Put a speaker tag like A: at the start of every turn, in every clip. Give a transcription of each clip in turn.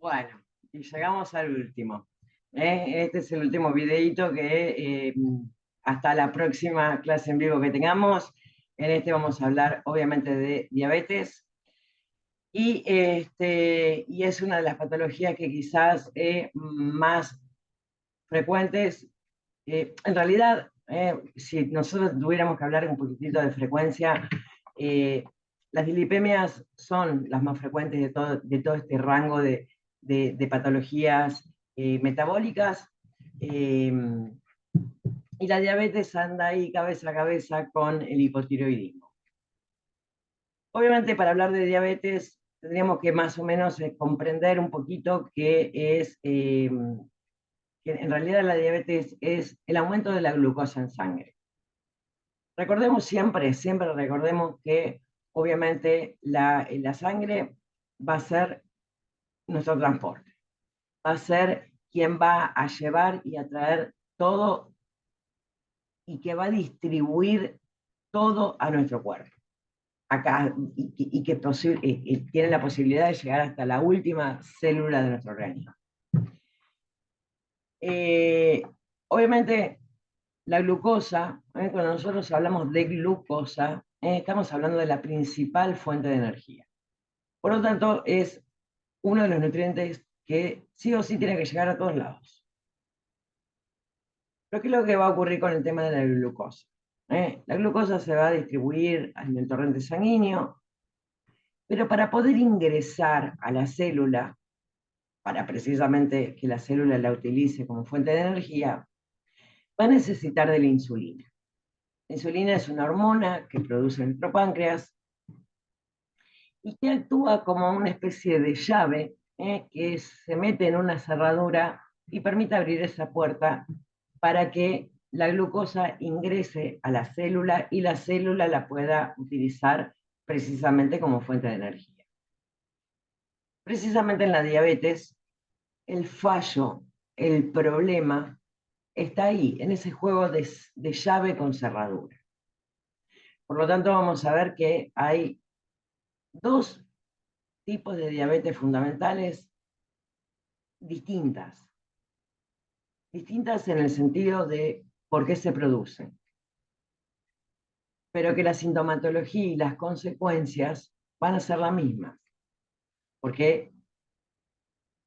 A: Bueno, y llegamos al último. Este es el último videíto que hasta la próxima clase en vivo que tengamos. En este vamos a hablar obviamente de diabetes y es una de las patologías que quizás más frecuentes. En realidad, si nosotros tuviéramos que hablar un poquitito de frecuencia, eh, las dilipemias son las más frecuentes de todo este rango de patologías metabólicas, eh, y la diabetes anda ahí cabeza a cabeza con el hipotiroidismo. Obviamente, para hablar de diabetes, tendríamos que más o menos comprender un poquito qué es, que en realidad la diabetes es el aumento de la glucosa en sangre. Recordemos siempre recordemos que obviamente la sangre va a ser nuestro transporte, va a ser quien va a llevar y a traer todo y que va a distribuir todo a nuestro cuerpo. Acá, y que tiene la posibilidad de llegar hasta la última célula de nuestro organismo. Eh, Obviamente, la glucosa, cuando nosotros hablamos de glucosa, estamos hablando de la principal fuente de energía. Por lo tanto, es uno de los nutrientes que sí o sí tiene que llegar a todos lados. Pero ¿qué es lo que va a ocurrir con el tema de la glucosa? La glucosa se va a distribuir en el torrente sanguíneo, pero para poder ingresar a la célula, para precisamente que la célula la utilice como fuente de energía, va a necesitar de la insulina. La insulina es una hormona que produce nuestro páncreas y que actúa como una especie de llave que se mete en una cerradura y permite abrir esa puerta para que la glucosa ingrese a la célula y la célula la pueda utilizar precisamente como fuente de energía. Precisamente en la diabetes, el fallo, el problema, está ahí, en ese juego de llave con cerradura. Por lo tanto, vamos a ver que hay dos tipos de diabetes fundamentales distintas. Distintas en el sentido de por qué se producen, pero que la sintomatología y las consecuencias van a ser las mismas, porque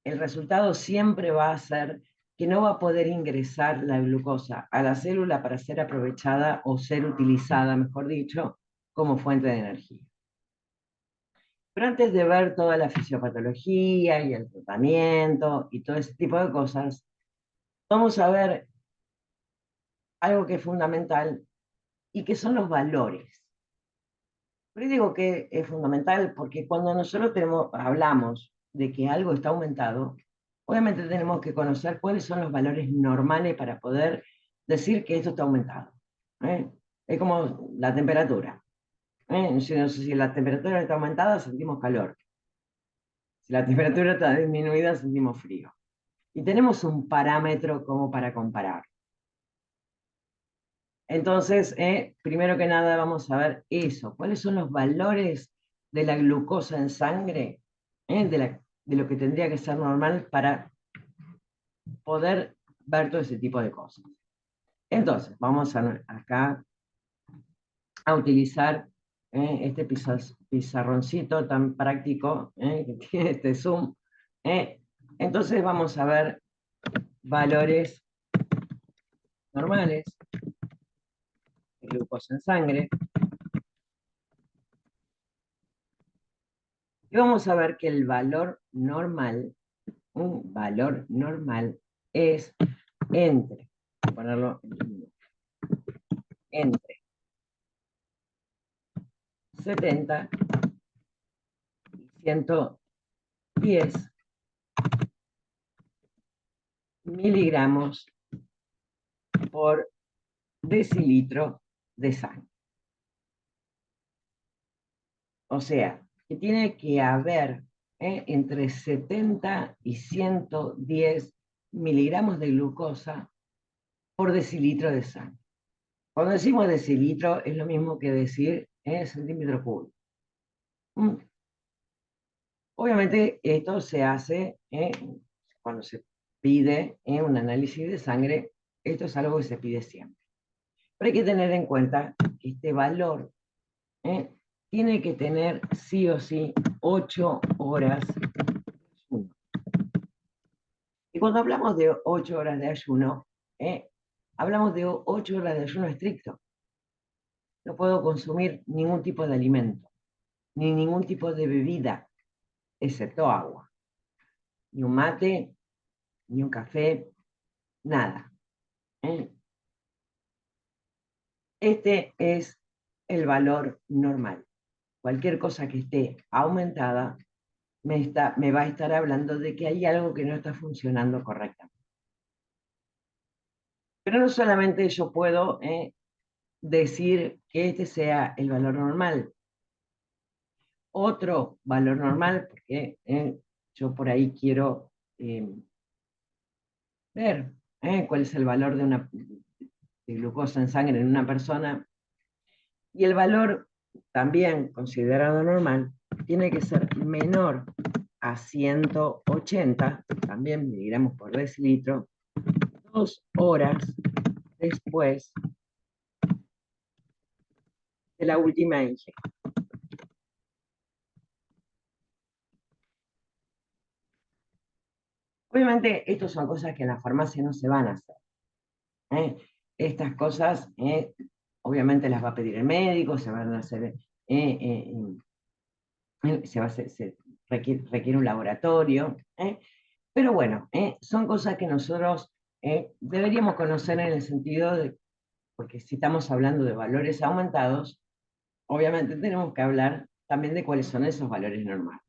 A: el resultado siempre va a ser que no va a poder ingresar la glucosa a la célula para ser aprovechada o ser utilizada, mejor dicho, como fuente de energía. Pero antes de ver toda la fisiopatología y el tratamiento y todo ese tipo de cosas, vamos a ver algo que es fundamental y que son los valores. Pero digo que es fundamental porque cuando nosotros hablamos de que algo está aumentado, obviamente tenemos que conocer cuáles son los valores normales para poder decir que esto está aumentado. ¿eh? Es como la temperatura. Si la temperatura está aumentada, sentimos calor. Si la temperatura está disminuida, sentimos frío. Y tenemos un parámetro como para comparar. Entonces, primero que nada vamos a ver eso. ¿Cuáles son los valores de la glucosa en sangre? De lo que tendría que ser normal para poder ver todo ese tipo de cosas. Entonces, vamos acá a utilizar este pizarroncito tan práctico que tiene este zoom. Entonces vamos a ver valores normales de glucosa en sangre. Y vamos a ver que el valor normal, un valor normal, es entre, voy a ponerlo entre 70 y 110 miligramos por decilitro de sangre. O sea, que tiene que haber entre 70 y 110 miligramos de glucosa por decilitro de sangre. Cuando decimos decilitro es lo mismo que decir centímetro cúbico. Obviamente esto se hace cuando se pide un análisis de sangre, esto es algo que se pide siempre. Pero hay que tener en cuenta que este valor tiene que tener sí o sí 8 horas de ayuno. Y cuando hablamos de 8 horas de ayuno, hablamos de 8 horas de ayuno estricto. No puedo consumir ningún tipo de alimento, ni ningún tipo de bebida, excepto agua. Ni un mate, ni un café, nada. Este es el valor normal. Cualquier cosa que esté aumentada me va a estar hablando de que hay algo que no está funcionando correctamente. Pero no solamente yo puedo decir que este sea el valor normal. Otro valor normal, porque yo por ahí quiero ver cuál es el valor de glucosa en sangre en una persona, y el valor también considerado normal tiene que ser menor a 180, también miligramos por decilitro, 2 horas después de la última ingesta. Obviamente, estas son cosas que en la farmacia no se van a hacer. Estas cosas, obviamente, las va a pedir el médico, se van a hacer, se requiere un laboratorio, pero bueno, son cosas que nosotros deberíamos conocer en el sentido de, porque si estamos hablando de valores aumentados, obviamente tenemos que hablar también de cuáles son esos valores normales.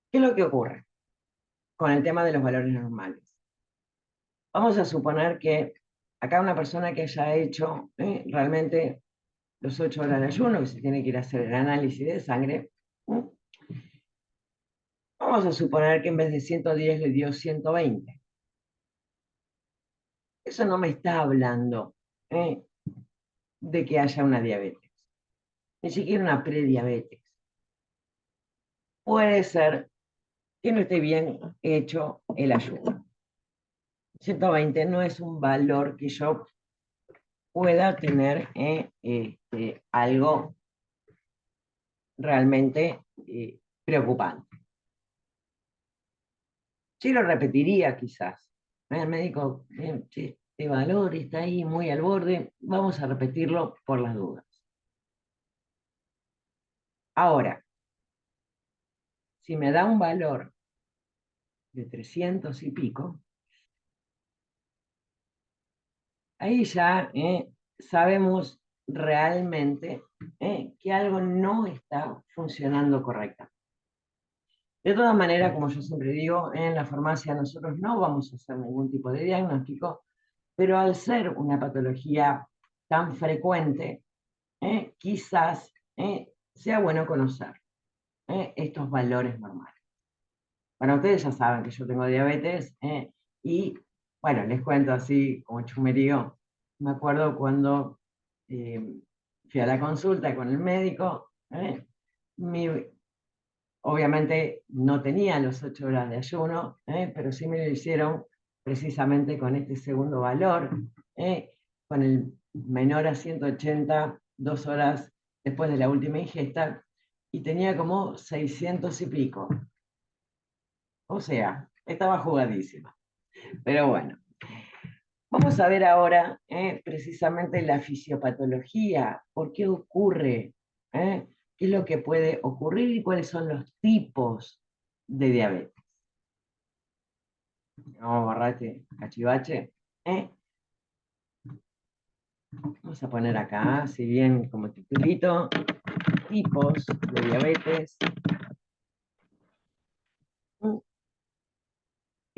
A: ¿Qué es lo que ocurre con el tema de los valores normales? Vamos a suponer que acá una persona que haya hecho realmente los 8 horas de ayuno, que se tiene que ir a hacer el análisis de sangre, vamos a suponer que en vez de 110 le dio 120. Eso no me está hablando de que haya una diabetes, ni siquiera una prediabetes. Puede ser que no esté bien hecho el ayuno. 120 no es un valor que yo pueda tener algo realmente preocupante. Sí lo repetiría quizás. El médico, este valor está ahí muy al borde, vamos a repetirlo por las dudas. Ahora, si me da un valor de 300 y pico, ahí ya sabemos realmente que algo no está funcionando correctamente. De todas maneras, como yo siempre digo, en la farmacia nosotros no vamos a hacer ningún tipo de diagnóstico, pero al ser una patología tan frecuente, quizás sea bueno conocer estos valores normales. Bueno, ustedes ya saben que yo tengo diabetes y, bueno, les cuento así como chumerío. Me acuerdo cuando fui a la consulta con el médico, obviamente no tenía los 8 horas de ayuno, pero sí me lo hicieron precisamente con este segundo valor, con el menor a 180, 2 horas después de la última ingesta, y tenía como 600 y pico. O sea, estaba jugadísima. Pero bueno, vamos a ver ahora precisamente la fisiopatología, por qué ocurre, qué es lo que puede ocurrir y cuáles son los tipos de diabetes. Vamos a borrar este cachivache. Vamos a poner acá, si bien como titulito, tipos de diabetes.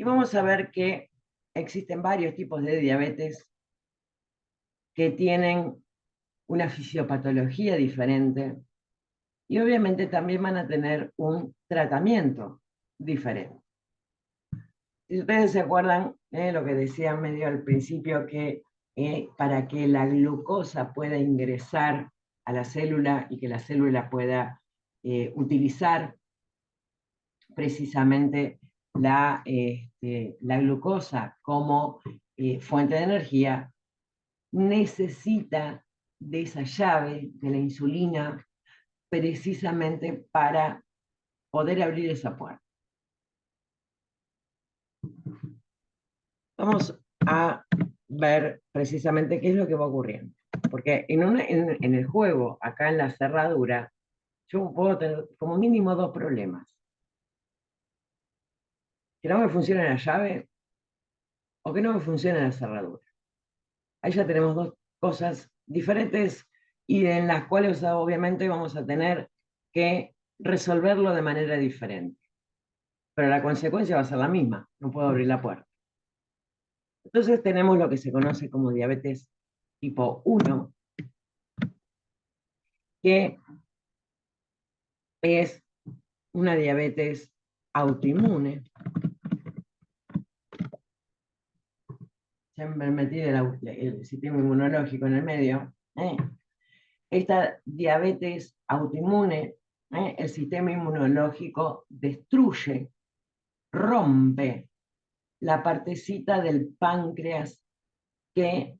A: Y vamos a ver que existen varios tipos de diabetes que tienen una fisiopatología diferente y obviamente también van a tener un tratamiento diferente. Si ustedes se acuerdan lo que decía medio al principio, que para que la glucosa pueda ingresar a la célula y que la célula pueda utilizar precisamente la glucosa como fuente de energía, necesita de esa llave de la insulina precisamente para poder abrir esa puerta. Vamos a ver precisamente qué es lo que va ocurriendo. Porque en el juego, acá en la cerradura, yo puedo tener como mínimo dos problemas. Que no me funcione la llave o que no me funcione la cerradura. Ahí ya tenemos dos cosas diferentes y en las cuales obviamente vamos a tener que resolverlo de manera diferente. Pero la consecuencia va a ser la misma, no puedo abrir la puerta. Entonces tenemos lo que se conoce como diabetes tipo 1, que es una diabetes autoinmune. Ya me metí el sistema inmunológico en el medio. Esta diabetes autoinmune, el sistema inmunológico destruye, rompe la partecita del páncreas que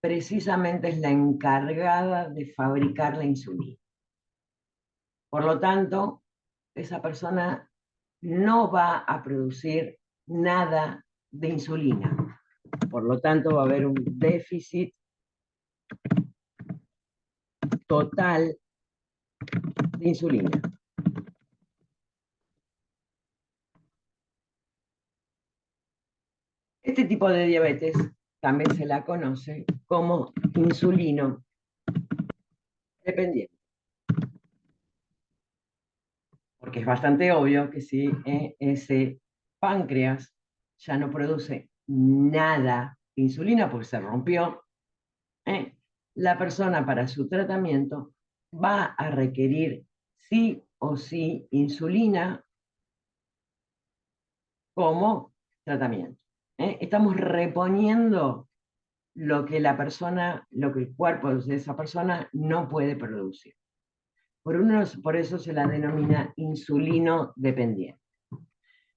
A: precisamente es la encargada de fabricar la insulina. Por lo tanto, esa persona no va a producir nada de insulina. Por lo tanto, va a haber un déficit total de insulina. Este tipo de diabetes también se la conoce como insulino dependiente. Porque es bastante obvio que si ese páncreas ya no produce nada de insulina porque se rompió, la persona para su tratamiento va a requerir sí o sí insulina como tratamiento. Estamos reponiendo lo que la persona, lo que el cuerpo de esa persona no puede producir. Por eso se la denomina insulino dependiente.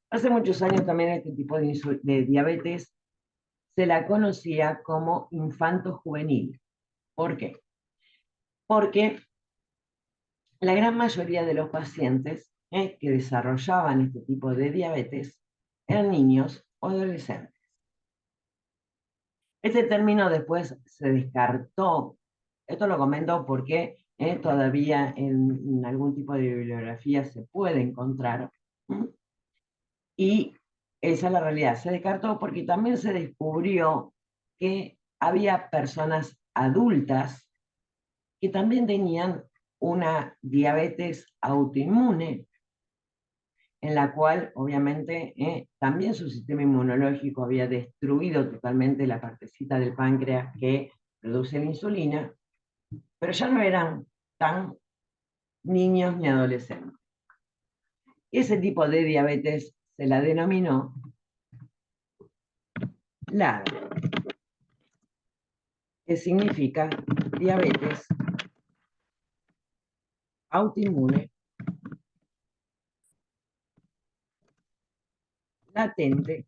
A: Hace muchos años también este tipo de diabetes se la conocía como infanto juvenil. ¿Por qué? Porque la gran mayoría de los pacientes que desarrollaban este tipo de diabetes eran niños o adolescentes. Este término después se descartó. Esto lo comento porque todavía en algún tipo de bibliografía se puede encontrar. Y esa es la realidad. Se descartó porque también se descubrió que había personas adultas que también tenían una diabetes autoinmune, en la cual obviamente también su sistema inmunológico había destruido totalmente la partecita del páncreas que produce la insulina, pero ya no eran tan niños ni adolescentes. Ese tipo de diabetes se la denominó LAD, que significa diabetes autoinmune latente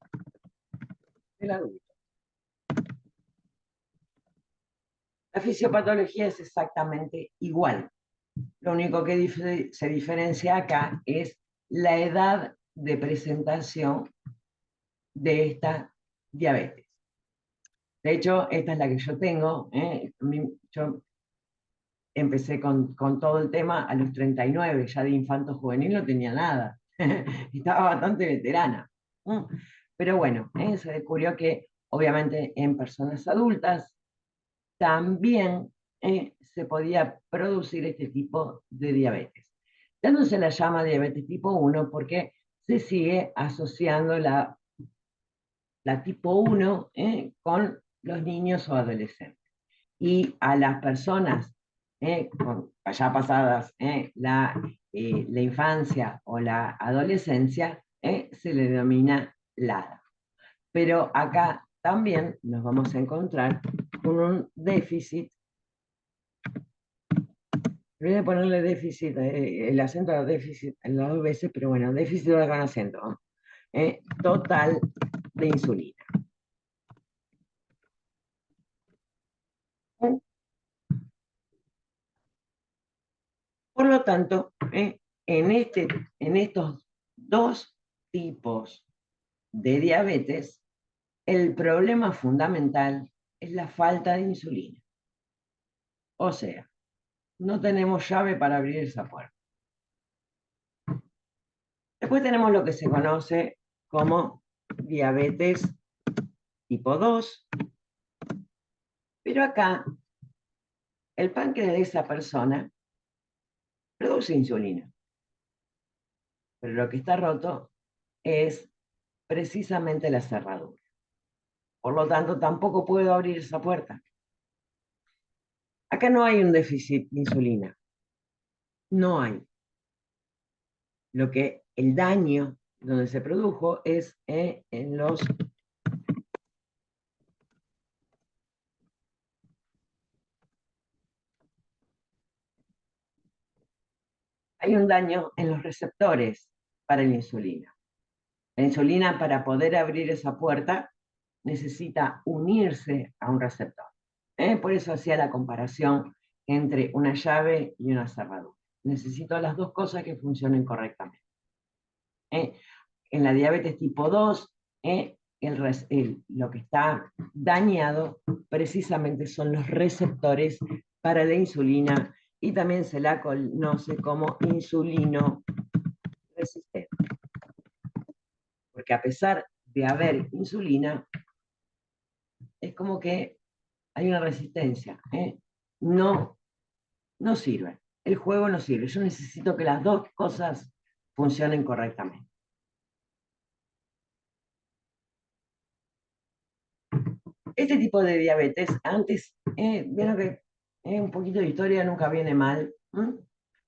A: del adulto. La fisiopatología es exactamente igual. Lo único que se diferencia acá es la edad de presentación de esta diabetes. De hecho, esta es la que yo tengo. Yo empecé con todo el tema a los 39, ya de infanto juvenil no tenía nada. Estaba bastante veterana. Pero bueno, se descubrió que obviamente en personas adultas también se podía producir este tipo de diabetes. Ya no se la llama diabetes tipo 1 porque se sigue asociando la tipo 1 con los niños o adolescentes. Y a las personas ya pasadas la infancia o la adolescencia se le denomina LADA. Pero acá también nos vamos a encontrar con un déficit Olvidé ponerle déficit, el acento a déficit en las dos veces, pero bueno, déficit va con acento, ¿no? Total de insulina. Por lo tanto, en estos dos tipos de diabetes, el problema fundamental es la falta de insulina. O sea, no tenemos llave para abrir esa puerta. Después tenemos lo que se conoce como diabetes tipo 2, pero acá el páncreas de esa persona produce insulina, pero lo que está roto es precisamente la cerradura. Por lo tanto, tampoco puedo abrir esa puerta. Acá no hay un déficit de insulina, no hay. Lo que el daño donde se produjo es en los... Hay un daño en los receptores para la insulina. La insulina, para poder abrir esa puerta, necesita unirse a un receptor. Por eso hacía la comparación entre una llave y una cerradura. Necesito las dos cosas que funcionen correctamente. En la diabetes tipo 2, lo que está dañado precisamente son los receptores para la insulina y también se la conoce como insulino resistente. Porque a pesar de haber insulina, es como que hay una resistencia. No, no sirve. El juego no sirve. Yo necesito que las dos cosas funcionen correctamente. Este tipo de diabetes, antes, vieron que un poquito de historia nunca viene mal.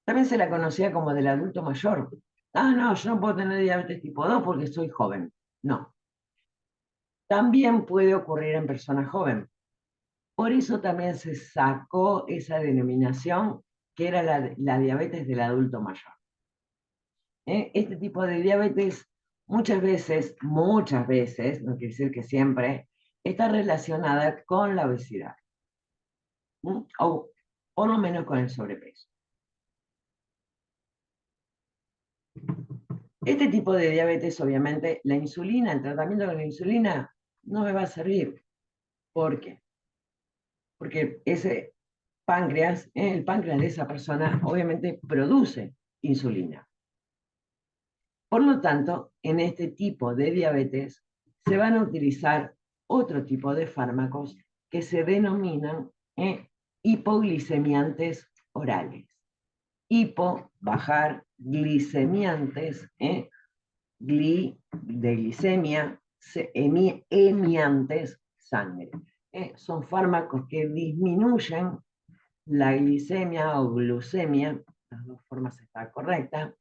A: También se la conocía como del adulto mayor. Ah, no, yo no puedo tener diabetes tipo 2 porque soy joven. No. También puede ocurrir en personas jóvenes. Por eso también se sacó esa denominación que era la diabetes del adulto mayor. Este tipo de diabetes muchas veces, no quiere decir que siempre, está relacionada con la obesidad, o por lo menos con el sobrepeso. Este tipo de diabetes, obviamente, la insulina, el tratamiento con la insulina no me va a servir. ¿Por qué? Porque ese páncreas, el páncreas de esa persona, obviamente produce insulina. Por lo tanto, en este tipo de diabetes se van a utilizar otro tipo de fármacos que se denominan hipoglicemiantes orales. Hipo, bajar, glicemiantes, de glicemia, emiantes, sangre. Son fármacos que disminuyen la glicemia o glucemia, las dos formas están correctas,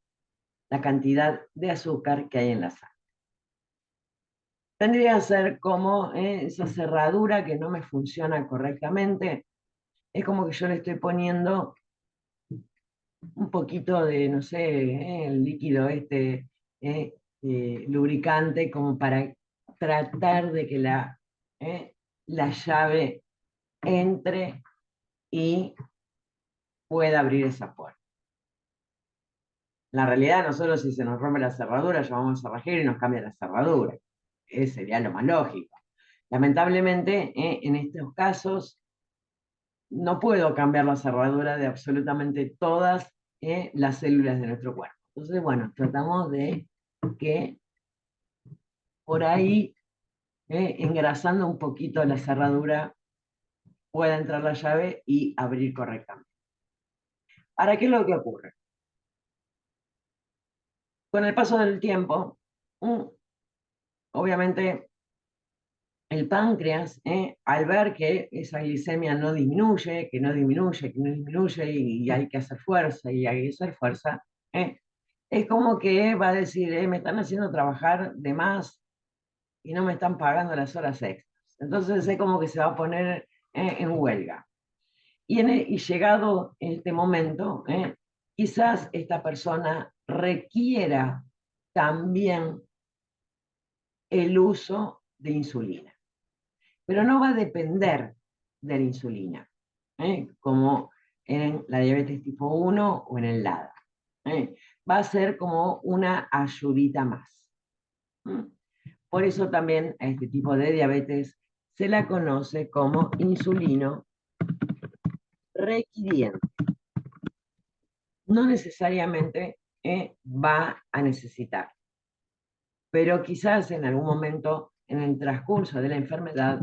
A: la cantidad de azúcar que hay en la sangre. Tendría que ser como esa cerradura que no me funciona correctamente. Es como que yo le estoy poniendo un poquito de, no sé, el líquido lubricante como para tratar de que la llave entre y pueda abrir esa puerta. La realidad, nosotros si se nos rompe la cerradura, llamamos al cerrajero y nos cambia la cerradura. Ese sería lo más lógico. Lamentablemente, en estos casos, no puedo cambiar la cerradura de absolutamente todas las células de nuestro cuerpo. Entonces, bueno, tratamos de que por ahí, engrasando un poquito la cerradura, pueda entrar la llave y abrir correctamente. Ahora, ¿qué es lo que ocurre? Con el paso del tiempo, obviamente el páncreas, al ver que esa glicemia no disminuye, que no disminuye, que no disminuye, y hay que hacer fuerza, y hay que hacer fuerza, es como que va a decir, me están haciendo trabajar de más y no me están pagando las horas extras. Entonces es como que se va a poner en huelga. Y llegado este momento, quizás esta persona requiera también el uso de insulina, pero no va a depender de la insulina, como en la diabetes tipo 1 o en el LADA. Va a ser como una ayudita más. Por eso también a este tipo de diabetes se la conoce como insulino requiriente. No necesariamente va a necesitar, pero quizás en algún momento en el transcurso de la enfermedad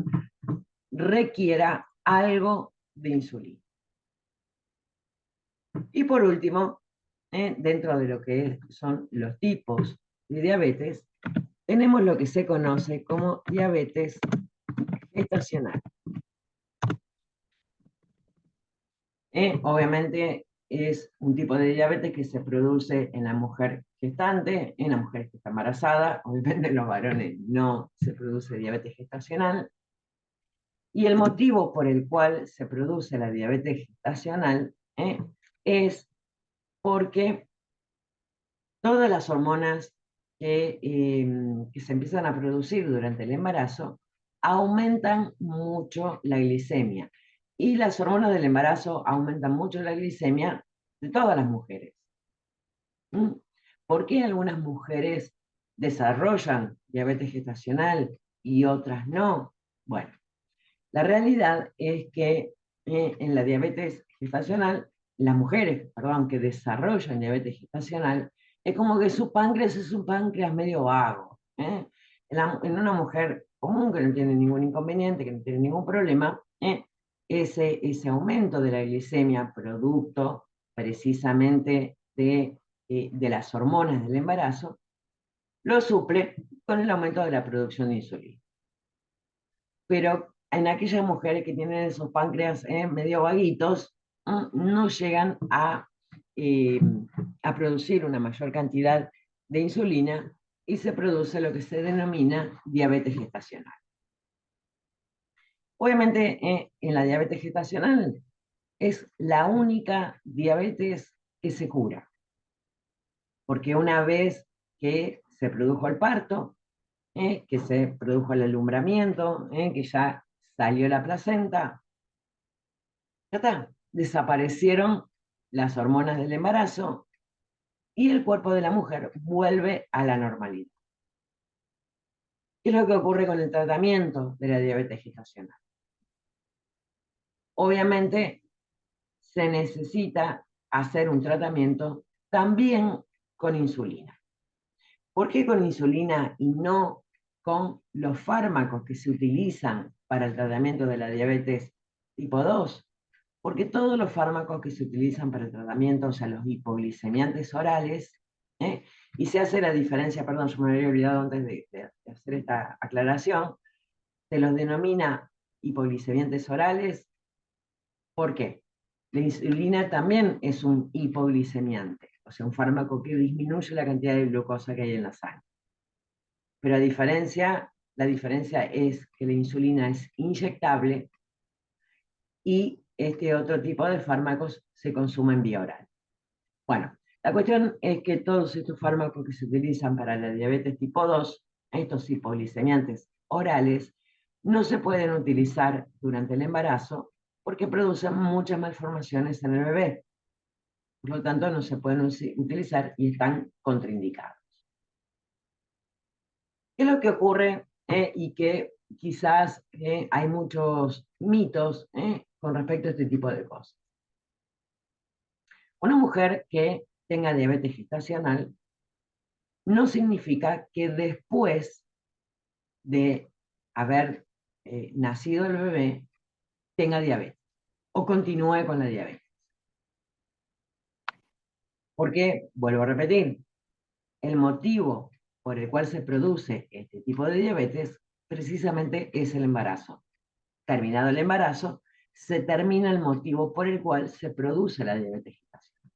A: requiera algo de insulina. Y por último, dentro de lo que son los tipos de diabetes, tenemos lo que se conoce como diabetes gestacional. Obviamente es un tipo de diabetes que se produce en la mujer gestante, en la mujer que está embarazada. Obviamente en los varones no se produce diabetes gestacional. Y el motivo por el cual se produce la diabetes gestacional es porque todas las hormonas que se empiezan a producir durante el embarazo aumentan mucho la glicemia. Y las hormonas del embarazo aumentan mucho la glicemia de todas las mujeres. ¿Por qué algunas mujeres desarrollan diabetes gestacional y otras no? Bueno, la realidad es que en la diabetes gestacional, las mujeres, perdón, que desarrollan diabetes gestacional, es como que su páncreas es un páncreas medio vago. En una mujer común que no tiene ningún inconveniente, que no tiene ningún problema, ese aumento de la glicemia, producto precisamente de las hormonas del embarazo, lo suple con el aumento de la producción de insulina. Pero en aquellas mujeres que tienen esos páncreas medio vaguitos, no llegan eh, a producir una mayor cantidad de insulina y se produce lo que se denomina diabetes gestacional. Obviamente, en la diabetes gestacional es la única diabetes que se cura, porque una vez que se produjo el parto, que se produjo el alumbramiento, que ya salió la placenta, ya está, desaparecieron las hormonas del embarazo y el cuerpo de la mujer vuelve a la normalidad. ¿Qué es lo que ocurre con el tratamiento de la diabetes gestacional? Obviamente se necesita hacer un tratamiento también con insulina. ¿Por qué con insulina y no con los fármacos que se utilizan para el tratamiento de la diabetes tipo 2? Porque todos los fármacos que se utilizan para el tratamiento, o sea, los hipoglicemiantes orales, y se hace la diferencia, perdón, yo me había olvidado antes de hacer esta aclaración, se los denomina hipoglicemiantes orales. ¿Por qué? La insulina también es un hipoglicemiante, o sea, un fármaco que disminuye la cantidad de glucosa que hay en la sangre. Pero la diferencia es que la insulina es inyectable y este otro tipo de fármacos se consumen vía oral. Bueno, la cuestión es que todos estos fármacos que se utilizan para la diabetes tipo 2, estos hipoglicemiantes orales, no se pueden utilizar durante el embarazo porque producen muchas malformaciones en el bebé. Por lo tanto, no se pueden utilizar y están contraindicados. ¿Qué es lo que ocurre y que quizás hay muchos mitos con respecto a este tipo de cosas? Una mujer que tenga diabetes gestacional no significa que después de haber nacido el bebé tenga diabetes o continúe con la diabetes. Porque, vuelvo a repetir, el motivo por el cual se produce este tipo de diabetes precisamente es el embarazo. Terminado el embarazo, se termina el motivo por el cual se produce la diabetes gestacional.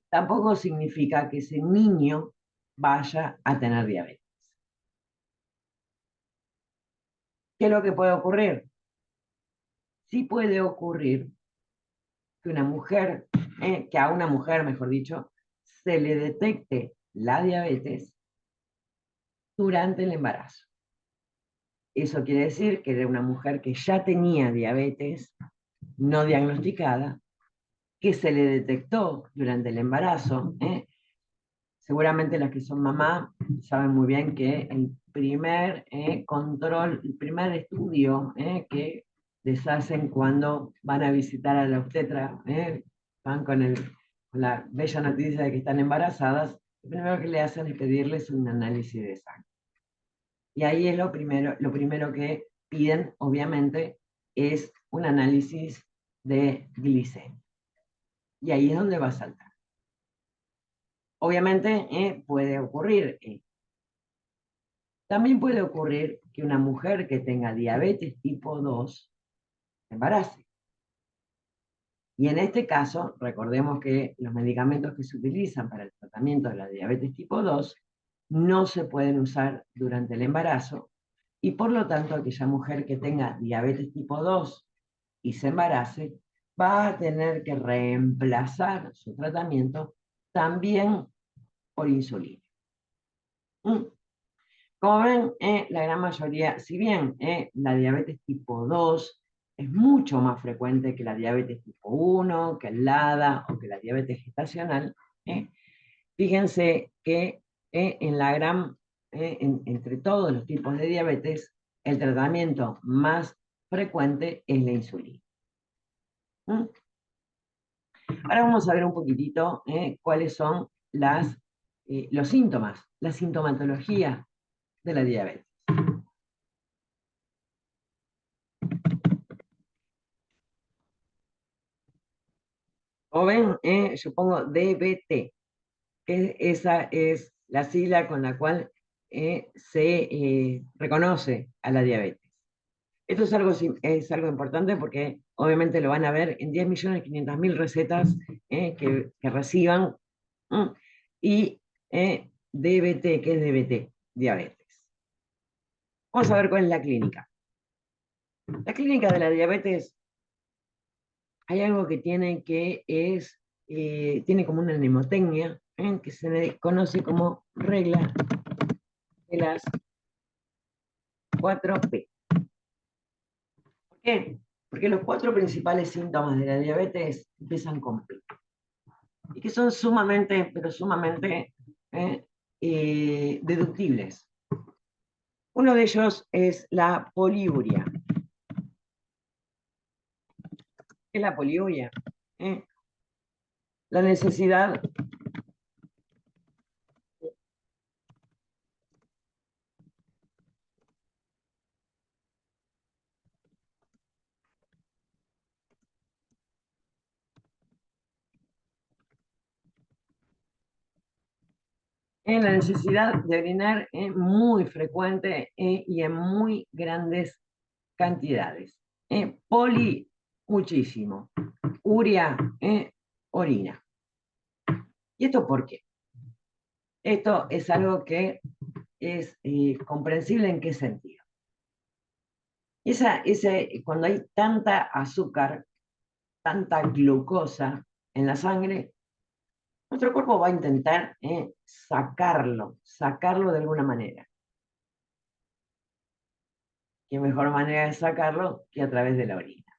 A: Tampoco significa que ese niño vaya a tener diabetes. ¿Qué es lo que puede ocurrir? sí puede ocurrir que una mujer, que a una mujer, mejor dicho, se le detecte la diabetes durante el embarazo. Eso quiere decir que era una mujer que ya tenía diabetes no diagnosticada, que se le detectó durante el embarazo. Seguramente las que son mamá saben muy bien que el primer control, el primer estudio que les hacen cuando van a visitar a la obstetra, van con la bella noticia de que están embarazadas, lo primero que le hacen es pedirles un análisis de sangre. Y ahí es lo primero que piden, obviamente, es un análisis de glicemia. Y ahí es donde va a saltar. Obviamente puede ocurrir. También puede ocurrir que una mujer que tenga diabetes tipo 2 se embarace. Y en este caso, recordemos que los medicamentos que se utilizan para el tratamiento de la diabetes tipo 2 no se pueden usar durante el embarazo, y por lo tanto aquella mujer que tenga diabetes tipo 2 y se embarace va a tener que reemplazar su tratamiento también por insulina. Como ven, la gran mayoría, si bien la diabetes tipo 2 es mucho más frecuente que la diabetes tipo 1, que el LADA o que la diabetes gestacional, fíjense que entre todos los tipos de diabetes, el tratamiento más frecuente es la insulina. ¿Mm? Ahora vamos a ver un poquitito cuáles son los síntomas, la sintomatología de la diabetes. Como ven, yo pongo DBT, que esa es la sigla con la cual se reconoce a la diabetes. Esto es algo importante porque obviamente lo van a ver en 10.500.000 recetas que reciban. Y DBT, ¿qué es DBT? Diabetes. Vamos a ver cuál es la clínica. La clínica de la diabetes, hay algo que tiene como una mnemotecnia, que se conoce como regla de las 4P. ¿Por qué? Porque los 4 principales síntomas de la diabetes empiezan con P. Y que son sumamente, pero sumamente deductibles. Uno de ellos es la poliuria. ¿Qué es la poliuria? La necesidad la necesidad de orinar es muy frecuente y en muy grandes cantidades. Poli, muchísimo. Uria, orina. ¿Y esto por qué? Esto es algo que es comprensible en qué sentido. Cuando hay tanta azúcar, tanta glucosa en la sangre, nuestro cuerpo va a intentar sacarlo de alguna manera. ¿Qué mejor manera de sacarlo que a través de la orina?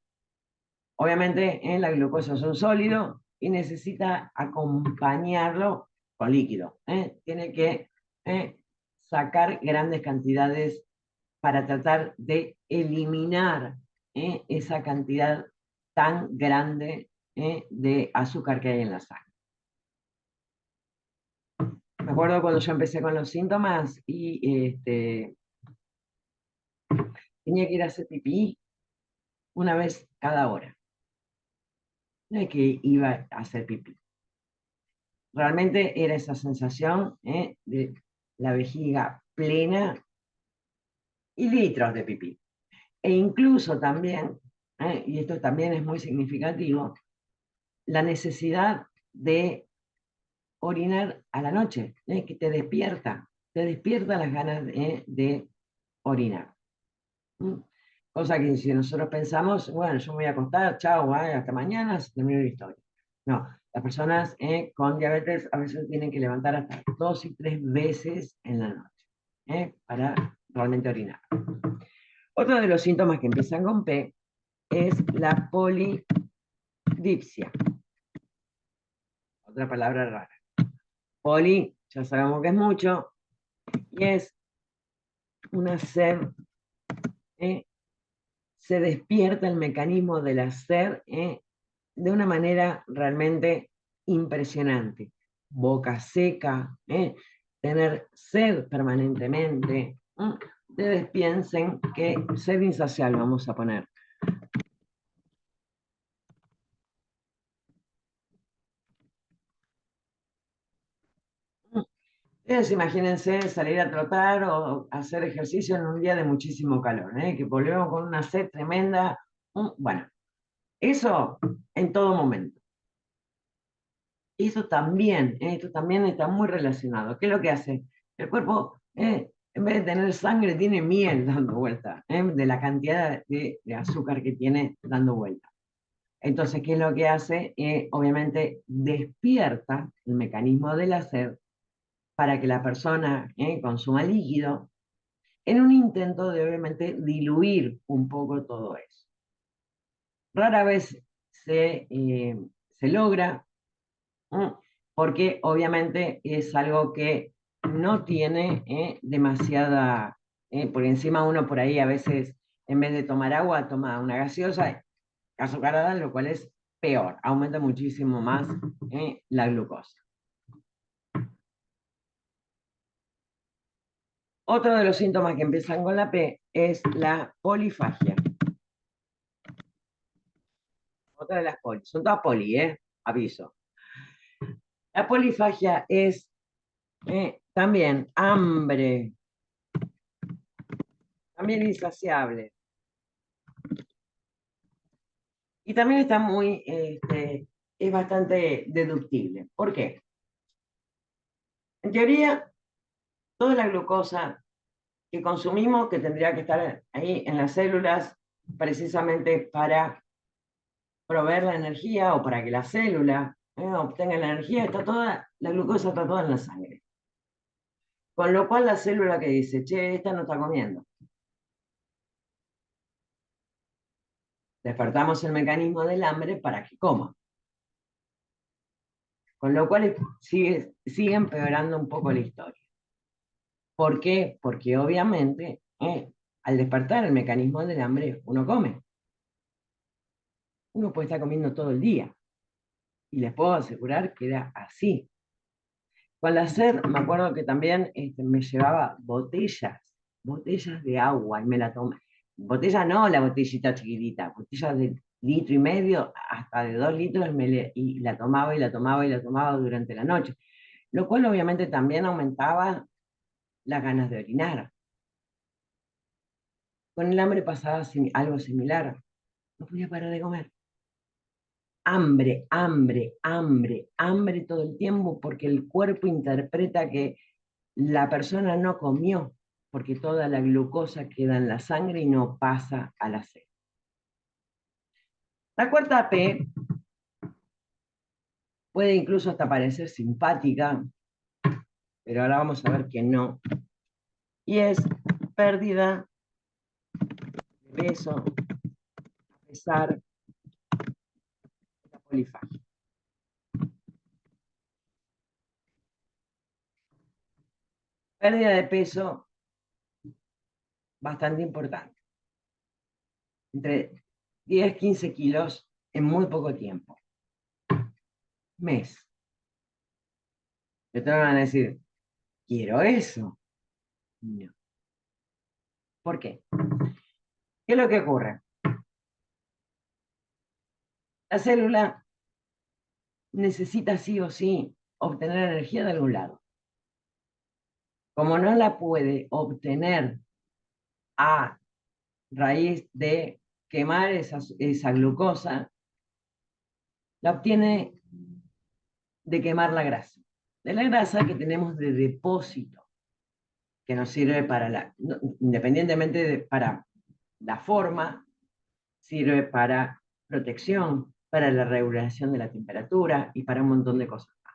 A: Obviamente, la glucosa es un sólido y necesita acompañarlo con líquido. Tiene que sacar grandes cantidades para tratar de eliminar esa cantidad tan grande de azúcar que hay en la sangre. Me acuerdo cuando yo empecé con los síntomas y tenía que ir a hacer pipí una vez cada hora. No es que iba a hacer pipí. Realmente era esa sensación de la vejiga plena y litros de pipí. E incluso también, y esto también es muy significativo, la necesidad de orinar a la noche, que te despierta las ganas de orinar. Cosa que si nosotros pensamos, bueno, yo me voy a acostar, chao, hasta mañana, se terminó la historia. No, las personas con diabetes a veces tienen que levantar hasta 2 y 3 veces en la noche para realmente orinar. Otro de los síntomas que empiezan con P es la polidipsia. Otra palabra rara. Poli, ya sabemos que es mucho, y es una sed, se despierta el mecanismo de la sed de una manera realmente impresionante. Boca seca, tener sed permanentemente. Ustedes piensen que sed insaciable vamos a poner. Ustedes imagínense salir a trotar o hacer ejercicio en un día de muchísimo calor, que volvemos con una sed tremenda. Bueno, eso en todo momento. Esto también está muy relacionado. ¿Qué es lo que hace? El cuerpo, en vez de tener sangre, tiene miel dando vuelta, de la cantidad de azúcar que tiene dando vuelta. Entonces, ¿qué es lo que hace? Obviamente despierta el mecanismo de la sed para que la persona consuma líquido en un intento de, obviamente, diluir un poco todo eso. Rara vez se logra, porque obviamente es algo que no tiene demasiada, por encima uno por ahí a veces en vez de tomar agua toma una gaseosa azucarada, lo cual es peor, aumenta muchísimo más la glucosa. Otro de los síntomas que empiezan con la P es la polifagia. Otra de las poli, son todas poli, aviso. La polifagia es también hambre, también insaciable. Y también está muy, es bastante deductible. ¿Por qué? En teoría, toda la glucosa que consumimos, que tendría que estar ahí en las células, precisamente para proveer la energía o para que la célula obtenga la energía, la glucosa está toda en la sangre. Con lo cual la célula que dice, che, esta no está comiendo. Despertamos el mecanismo del hambre para que coma. Con lo cual sigue empeorando un poco la historia. ¿Por qué? Porque obviamente al despertar el mecanismo del hambre uno come. Uno puede estar comiendo todo el día. Y les puedo asegurar que era así. Con la sed, me acuerdo que también me llevaba botellas de agua y me la tomé. Botella no, la botellita chiquitita, botellas de 1,5 litros hasta de 2 litros y la tomaba y la tomaba y la tomaba durante la noche. Lo cual obviamente también aumentaba las ganas de orinar. Con el hambre pasaba algo similar. No podía parar de comer. Hambre, hambre, hambre, hambre todo el tiempo porque el cuerpo interpreta que la persona no comió, porque toda la glucosa queda en la sangre y no pasa a la sed. La cuarta P puede incluso hasta parecer simpática, pero ahora vamos a ver que no. Y es pérdida de peso a pesar de la polifagia. Pérdida de peso bastante importante. Entre 10-15 kilos en muy poco tiempo. Mes. Te van a decir, quiero eso. No. ¿Por qué? ¿Qué es lo que ocurre? La célula necesita sí o sí obtener energía de algún lado. Como no la puede obtener a raíz de quemar esa glucosa, la obtiene de quemar la grasa. De la grasa que tenemos de depósito, que nos sirve para independientemente para la forma, sirve para protección, para la regulación de la temperatura y para un montón de cosas más.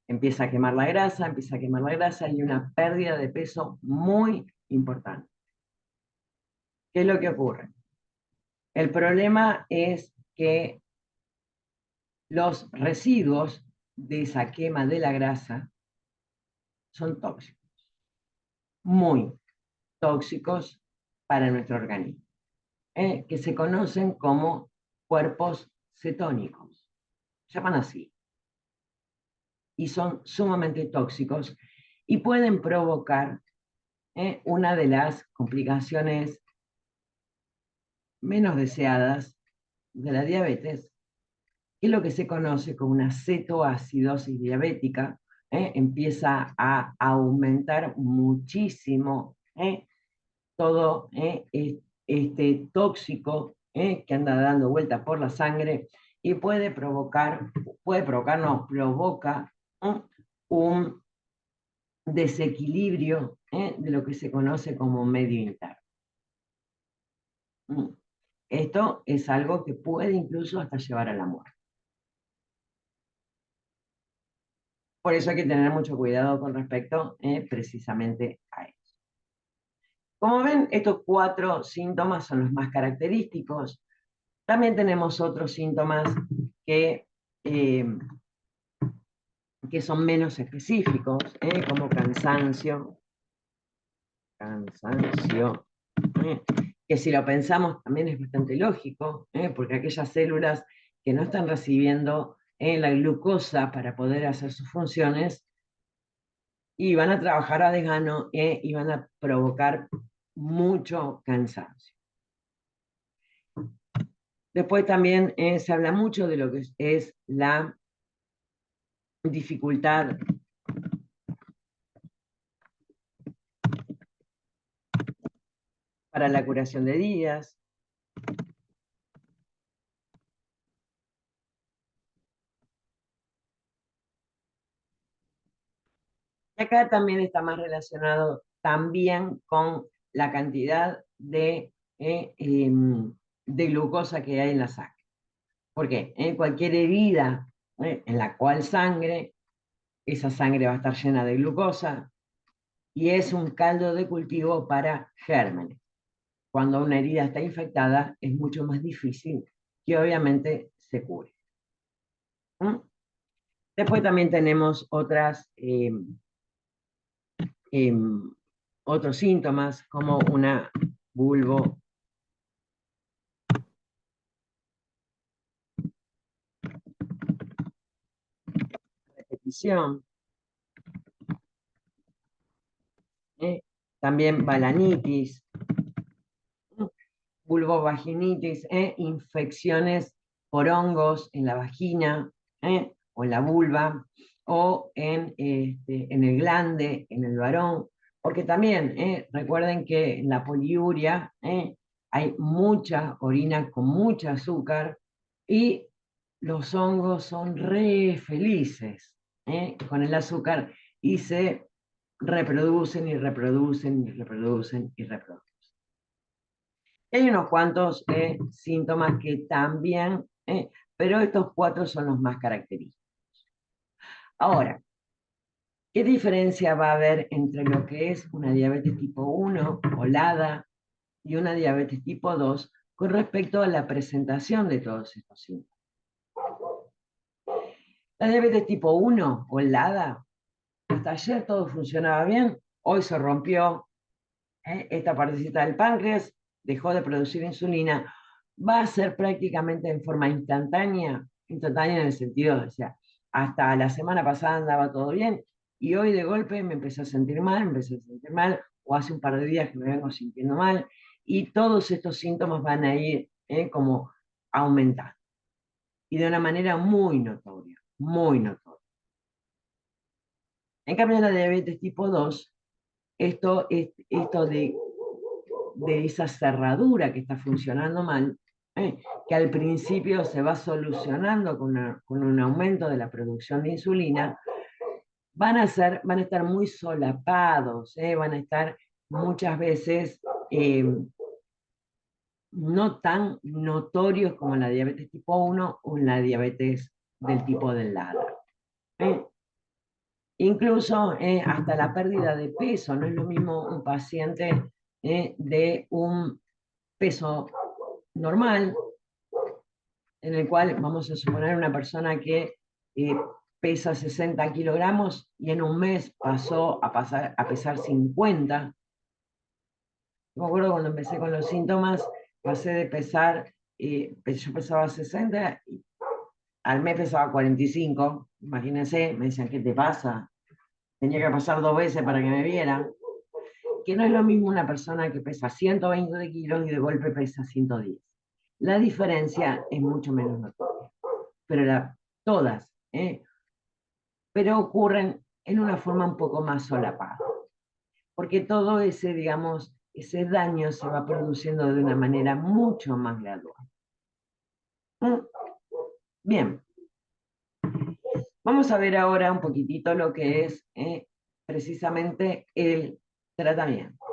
A: Empieza a quemar la grasa y una pérdida de peso muy importante. ¿Qué es lo que ocurre? El problema es que los residuos de esa quema de la grasa son tóxicos, muy tóxicos para nuestro organismo, que se conocen como cuerpos cetónicos, se llaman así, y son sumamente tóxicos y pueden provocar una de las complicaciones menos deseadas de la diabetes, que es lo que se conoce como una cetoacidosis diabética. Empieza a aumentar muchísimo todo este tóxico que anda dando vueltas por la sangre y provoca un desequilibrio de lo que se conoce como medio interno. Esto es algo que puede incluso hasta llevar a la muerte. Por eso hay que tener mucho cuidado con respecto precisamente a eso. Como ven, estos 4 síntomas son los más característicos. También tenemos otros síntomas que, eh, que son menos específicos, como cansancio, que si lo pensamos también es bastante lógico, porque aquellas células que no están recibiendo la glucosa para poder hacer sus funciones, y van a trabajar a desgano y van a provocar mucho cansancio. Después también se habla mucho de lo que es la dificultad para la curación de heridas. Y acá también está más relacionado también con la cantidad de glucosa que hay en la sangre. ¿Por qué? Cualquier herida en la cual sangre, esa sangre va a estar llena de glucosa y es un caldo de cultivo para gérmenes. Cuando una herida está infectada es mucho más difícil que obviamente se cure. Después también tenemos otros síntomas como una vulvo repetición, también balanitis, vulvovaginitis, infecciones por hongos en la vagina o en la vulva o en el glande, en el varón, porque también recuerden que en la poliuria hay mucha orina con mucho azúcar y los hongos son re felices con el azúcar y se reproducen y reproducen y reproducen y reproducen. Hay unos cuantos síntomas que también, pero estos 4 son los más característicos. Ahora, ¿qué diferencia va a haber entre lo que es una diabetes tipo 1 o LADA y una diabetes tipo 2 con respecto a la presentación de todos estos síntomas? La diabetes tipo 1 o LADA, hasta ayer todo funcionaba bien, hoy se rompió esta partecita del páncreas, dejó de producir insulina, va a ser prácticamente en forma instantánea en el sentido, o sea, hasta la semana pasada andaba todo bien, y hoy de golpe me empecé a sentir mal, o hace un par de días que me vengo sintiendo mal, y todos estos síntomas van a ir como aumentando, y de una manera muy notoria, muy notoria. En cambio, en la diabetes tipo 2, esto de esa cerradura que está funcionando mal, que al principio se va solucionando con un aumento de la producción de insulina, van a estar muy solapados, van a estar muchas veces eh, no tan notorios como la diabetes tipo 1 o la diabetes del tipo del LADA. Incluso hasta la pérdida de peso, no es lo mismo un paciente de un peso normal, en el cual vamos a suponer una persona que pesa 60 kilogramos y en un mes pasó a pesar 50. Me acuerdo cuando empecé con los síntomas, pasé de pesar, yo pesaba 60 y al mes pesaba 45. Imagínense, me decían, ¿qué te pasa? Tenía que pasar 2 veces para que me vieran. Que no es lo mismo una persona que pesa 120 kilos y de golpe pesa 110. La diferencia es mucho menos notoria, pero todas, pero ocurren en una forma un poco más solapada, porque todo ese, digamos, ese daño se va produciendo de una manera mucho más gradual. Bien, vamos a ver ahora un poquitito lo que es precisamente el tratamiento.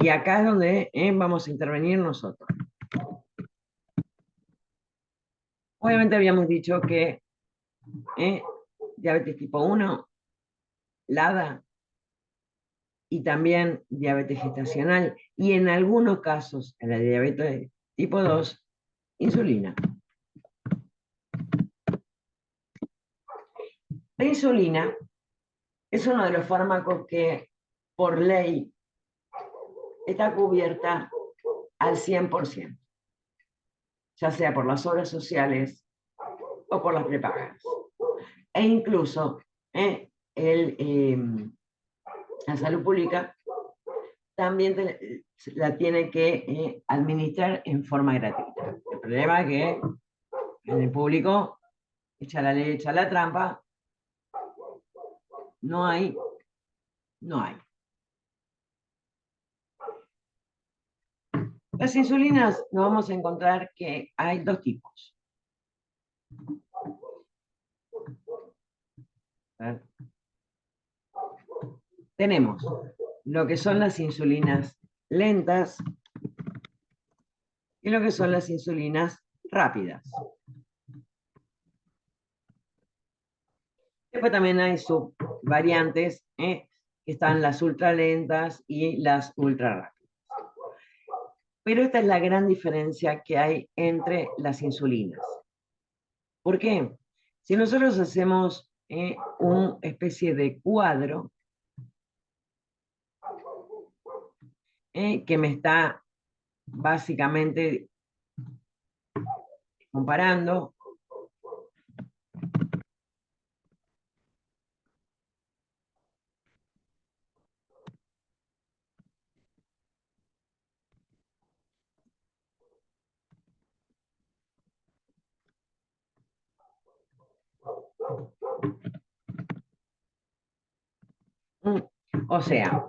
A: Y acá es donde vamos a intervenir nosotros. Obviamente habíamos dicho que diabetes tipo 1, LADA, y también diabetes gestacional, y en algunos casos, en la diabetes tipo 2, insulina. La insulina es uno de los fármacos que por ley está cubierta al 100%, ya sea por las obras sociales o por las prepagadas. E incluso la salud pública también la tiene que administrar en forma gratuita. El problema es que en el público echa la ley, echa la trampa, no hay. Las insulinas nos vamos a encontrar que hay dos tipos. Tenemos lo que son las insulinas lentas y lo que son las insulinas rápidas. Después también hay subvariantes, que están las ultralentas y las ultra rápidas. Pero esta es la gran diferencia que hay entre las insulinas. ¿Por qué? Si nosotros hacemos una especie de cuadro que me está básicamente comparando o sea,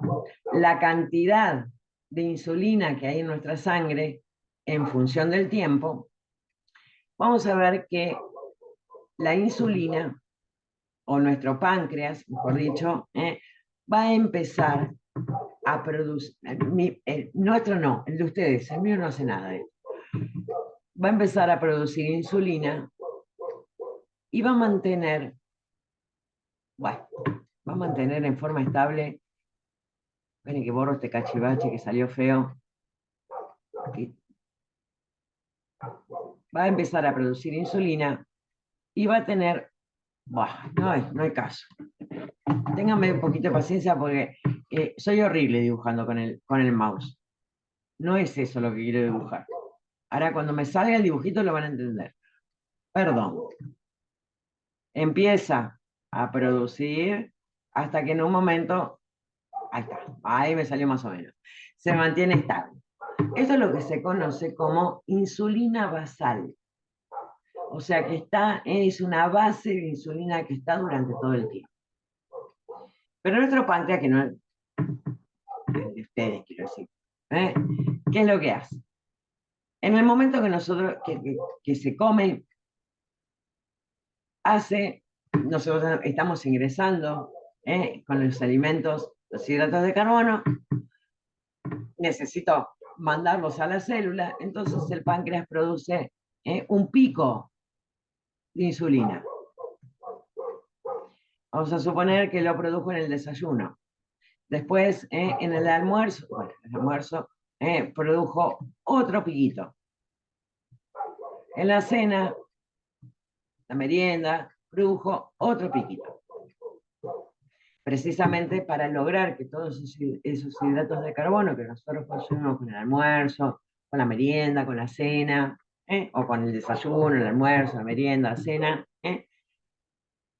A: la cantidad de insulina que hay en nuestra sangre en función del tiempo, vamos a ver que la insulina, o nuestro páncreas, mejor dicho, va a empezar a producir, nuestro no, el de ustedes, el mío no hace nada de eso. Va a empezar a producir insulina y va a mantener, bueno, va a mantener en forma estable. Ven que borro este cachivache que salió feo. Aquí. Va a empezar a producir insulina y va a tener, bah, no hay caso. Ténganme un poquito de paciencia porque soy horrible dibujando con el mouse. No es eso lo que quiero dibujar. Ahora cuando me salga el dibujito lo van a entender. Perdón. Empieza a producir hasta que en un momento, ahí está, ahí me salió más o menos, se mantiene estable. Eso es lo que se conoce como insulina basal. O sea que es una base de insulina que está durante todo el tiempo. Pero nuestro páncreas, que no es de ustedes, quiero decir, ¿qué es lo que hace? En el momento que nosotros, que se come, nosotros estamos ingresando con los alimentos, los hidratos de carbono, necesito mandarlos a la célula, entonces el páncreas produce un pico de insulina. Vamos a suponer que lo produjo en el desayuno. Después, en el almuerzo, bueno, el almuerzo produjo otro piquito. En la cena, la merienda, produjo otro piquito. Precisamente para lograr que todos esos hidratos de carbono que nosotros consumimos con el almuerzo, con la merienda, con la cena, o con el desayuno, el almuerzo, la merienda, la cena,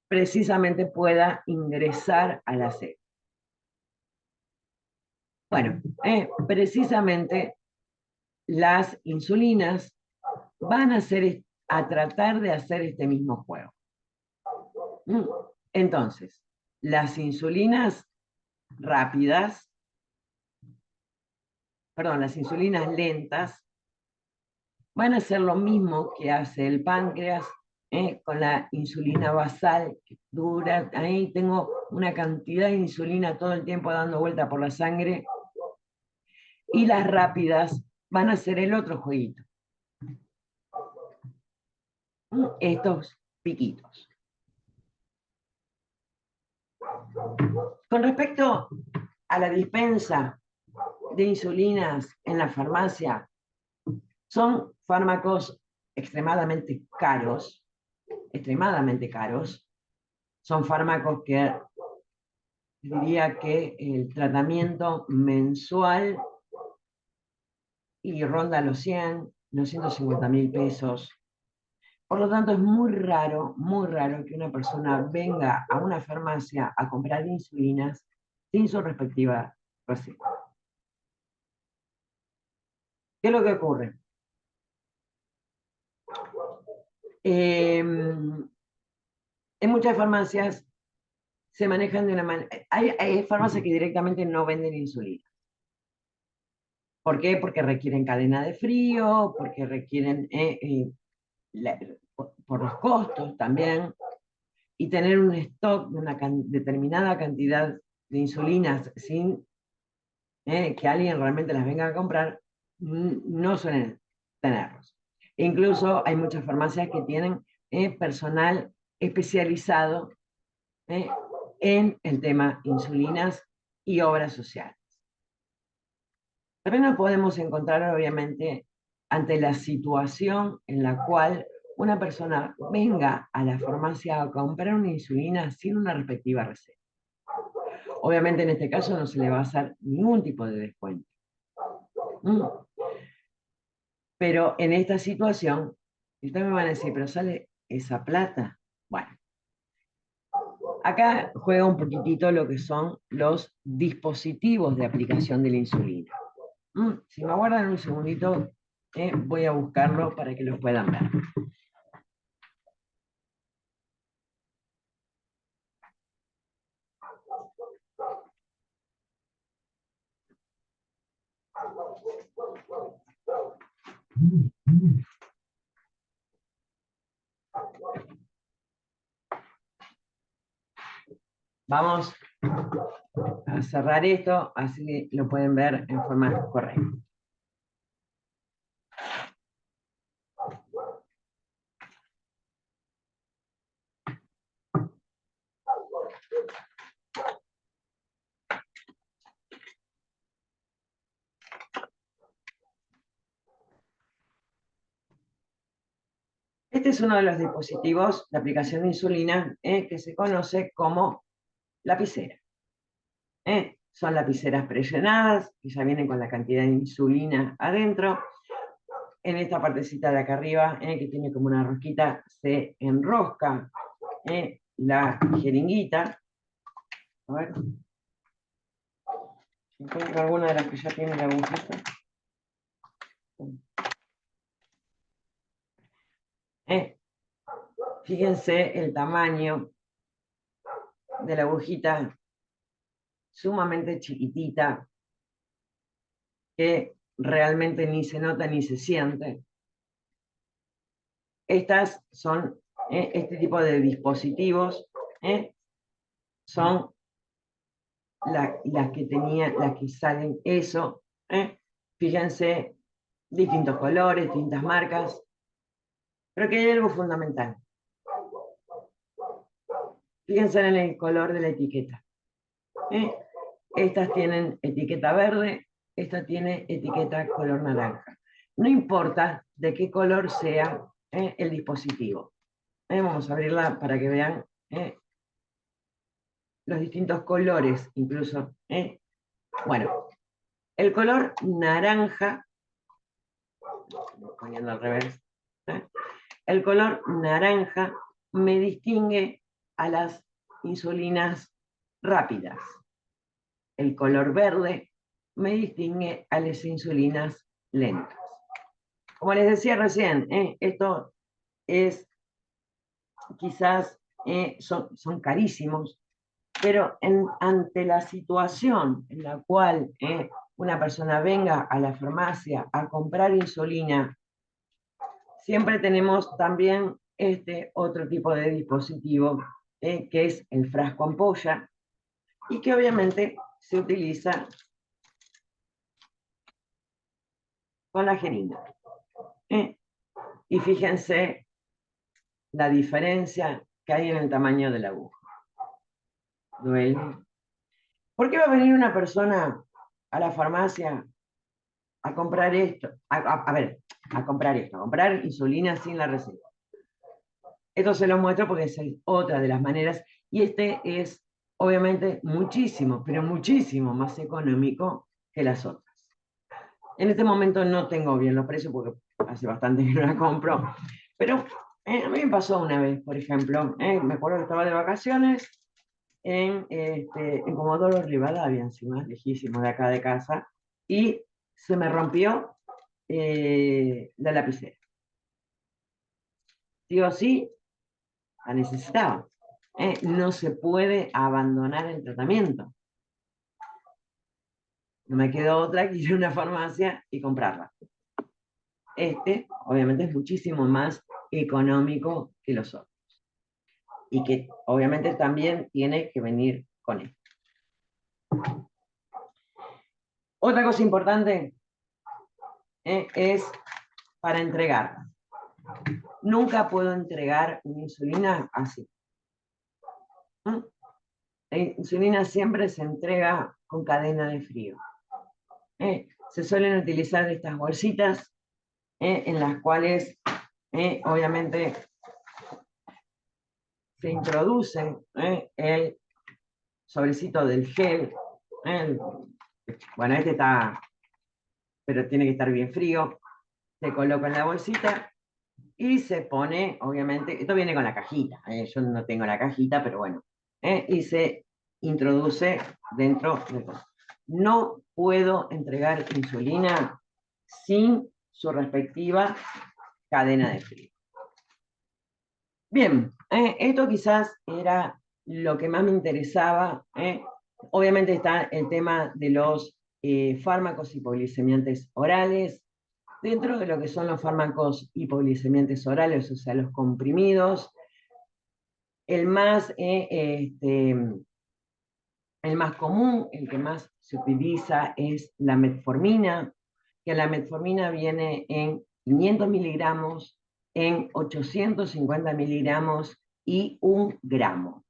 A: precisamente pueda ingresar a la célula. Bueno, precisamente las insulinas van a tratar de hacer este mismo juego. Entonces, las insulinas rápidas, perdón, las insulinas lentas, van a hacer lo mismo que hace el páncreas con la insulina basal, que dura, ahí tengo una cantidad de insulina todo el tiempo dando vuelta por la sangre, y las rápidas van a hacer el otro jueguito. Estos piquitos. Con respecto a la dispensa de insulinas en la farmacia, son fármacos extremadamente caros, son fármacos que diría que el tratamiento mensual y ronda los 100, los 150.000 pesos. Por lo tanto, es muy raro que una persona venga a una farmacia a comprar insulinas sin su respectiva receta. ¿Qué es lo que ocurre? En muchas farmacias se manejan de una manera... Hay farmacias que directamente no venden insulina. ¿Por qué? Porque requieren cadena de frío, porque requieren, por los costos también, y tener un stock de una determinada cantidad de insulinas sin que alguien realmente las venga a comprar, no suelen tenerlos. Incluso hay muchas farmacias que tienen personal especializado en el tema insulinas y obras sociales. También nos podemos encontrar, obviamente, ante la situación en la cual una persona venga a la farmacia a comprar una insulina sin una respectiva receta. Obviamente, en este caso no se le va a hacer ningún tipo de descuento. Pero en esta situación, ustedes me van a decir, pero ¿sale esa plata? Bueno, acá juega un poquitito lo que son los dispositivos de aplicación de la insulina. Si me aguardan un segundito, voy a buscarlo para que lo puedan ver. Vamos a cerrar esto, así lo pueden ver en forma correcta. Este es uno de los dispositivos de aplicación de insulina que se conoce como lapicera. Son lapiceras prellenadas, que ya vienen con la cantidad de insulina adentro. En esta partecita de acá arriba, que tiene como una rosquita, se enrosca la jeringuita. A ver. ¿Encuentro alguna de las que ya tiene la agujita? Fíjense el tamaño de la agujita, sumamente chiquitita, que realmente ni se nota ni se siente. Estas son, este tipo de dispositivos, son las que salen eso Fíjense, distintos colores, distintas marcas, pero que hay algo fundamental. Fíjense en el color de la etiqueta. Estas tienen etiqueta verde, esta tiene etiqueta color naranja. No importa de qué color sea el dispositivo. Vamos a abrirla para que vean los distintos colores, incluso. Bueno, el color naranja, poniendo al revés, el color naranja me distingue a las insulinas rápidas. El color verde me distingue a las insulinas lentas. Como les decía recién, esto es quizás son carísimos, pero ante la situación en la cual una persona venga a la farmacia a comprar insulina, siempre tenemos también este otro tipo de dispositivo, que es el frasco ampolla, y que obviamente se utiliza con la jeringa. Y fíjense la diferencia que hay en el tamaño de la aguja. ¿Duele? ¿Por qué va a venir una persona a la farmacia a comprar esto? A comprar insulina sin la receta. Esto se lo muestro porque es otra de las maneras, y este es obviamente muchísimo, pero muchísimo más económico que las otras. En este momento no tengo bien los precios porque hace bastante que no la compro, pero a mí me pasó una vez, por ejemplo, me acuerdo que estaba de vacaciones en Comodoro Rivadavia, encima, lejísimo de acá de casa, y se me rompió la lapicera. Digo, sí, la necesitaba. No se puede abandonar el tratamiento. No me quedó otra que ir a una farmacia y comprarla. Obviamente, es muchísimo más económico que los otros. Y que obviamente también tiene que venir con esto. Otra cosa importante es para entregarla. Nunca puedo entregar una insulina así. La insulina siempre se entrega con cadena de frío. Se suelen utilizar estas bolsitas en las cuales obviamente se introduce el sobrecito del gel. Bueno, este está, pero tiene que estar bien frío. Se coloca en la bolsita y se pone, obviamente, esto viene con la cajita, yo no tengo la cajita, pero bueno, y se introduce dentro de todo. No puedo entregar insulina sin su respectiva cadena de frío. Bien, esto quizás era lo que más me interesaba. Obviamente está el tema de los fármacos hipoglicemiantes orales. Dentro de lo que son los fármacos hipoglicemiantes orales, o sea, los comprimidos, el más común, el que más se utiliza es la metformina, que la metformina viene en 500 miligramos, en 850 miligramos y 1 gramo.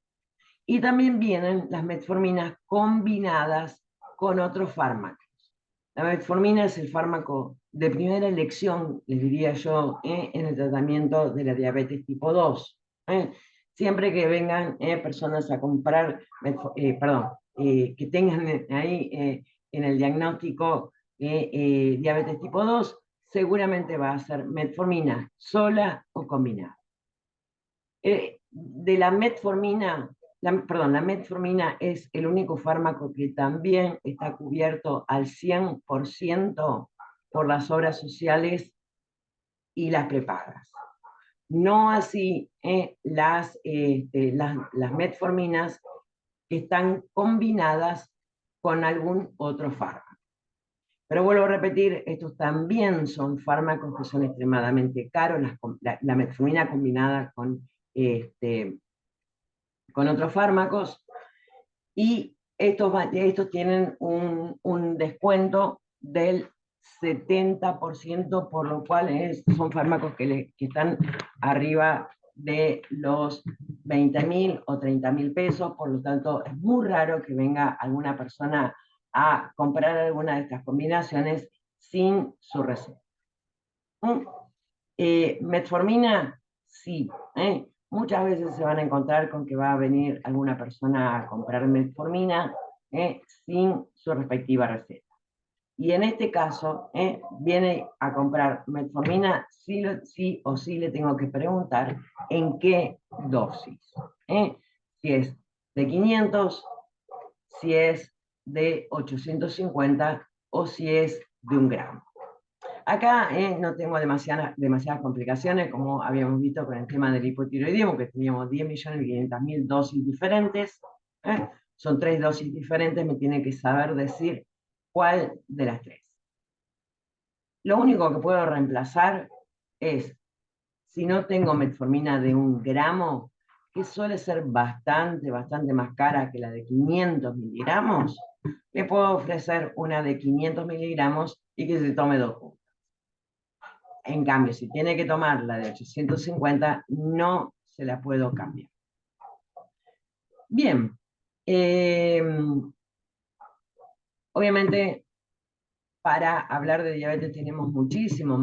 A: Y también vienen las metforminas combinadas con otros fármacos. La metformina es el fármaco de primera elección, les diría yo, en el tratamiento de la diabetes tipo 2. Siempre que vengan personas a comprar, que tengan ahí en el diagnóstico diabetes tipo 2, seguramente va a ser metformina sola o combinada. De la metformina, la metformina es el único fármaco que también está cubierto al 100% por las obras sociales y las prepagas. No así las metforminas que están combinadas con algún otro fármaco. Pero vuelvo a repetir, estos también son fármacos que son extremadamente caros, la metformina combinada con otros fármacos, y estos tienen un descuento del 70%, por lo cual son fármacos que están arriba de los 20.000 o 30.000 pesos, por lo tanto es muy raro que venga alguna persona a comprar alguna de estas combinaciones sin su receta. Metformina, sí. Muchas veces se van a encontrar con que va a venir alguna persona a comprar metformina sin su respectiva receta. Y en este caso, viene a comprar metformina, sí o sí le tengo que preguntar en qué dosis. Si es de 500, si es de 850 o si es de 1 gramo. Acá no tengo demasiadas complicaciones, como habíamos visto con el tema del hipotiroidismo, que teníamos 10.500.000 dosis diferentes. Son 3 dosis diferentes, me tiene que saber decir cuál de las 3. Lo único que puedo reemplazar es, si no tengo metformina de 1 gramo, que suele ser bastante más cara que la de 500 miligramos, le puedo ofrecer una de 500 miligramos y que se tome 2 juntas. En cambio, si tiene que tomar la de 850, no se la puedo cambiar. Bien. Obviamente, para hablar de diabetes tenemos muchísimo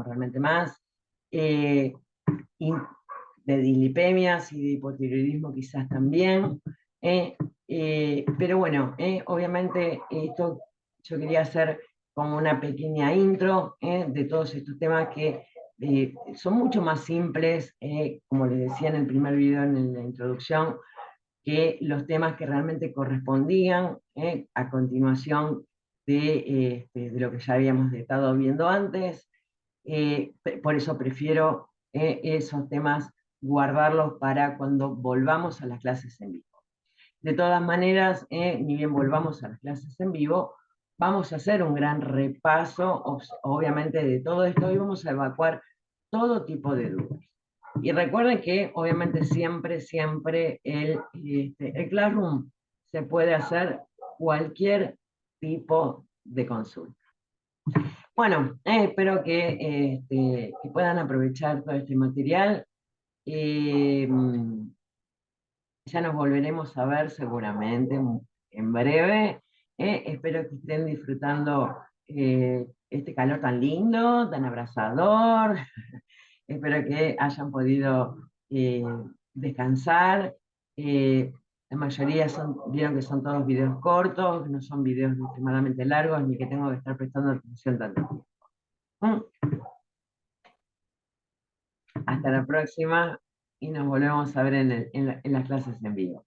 A: realmente más. De dislipemias y de hipotiroidismo quizás también. Pero bueno, obviamente esto yo quería hacer como una pequeña intro de todos estos temas que son mucho más simples, como les decía en el primer video, en la introducción, que los temas que realmente correspondían a continuación de lo que ya habíamos estado viendo antes. Por eso prefiero esos temas guardarlos para cuando volvamos a las clases en vivo. De todas maneras, ni bien volvamos a las clases en vivo, vamos a hacer un gran repaso, obviamente, de todo esto y vamos a evacuar todo tipo de dudas. Y recuerden que, obviamente, siempre el Classroom se puede hacer cualquier tipo de consulta. Bueno, espero que puedan aprovechar todo este material. Ya nos volveremos a ver seguramente en breve. Espero que estén disfrutando este calor tan lindo, tan abrazador. Espero que hayan podido descansar. La mayoría vieron que son todos videos cortos, no son videos extremadamente largos, ni que tengo que estar prestando atención tanto tiempo. Hasta la próxima y nos volvemos a ver en las clases en vivo.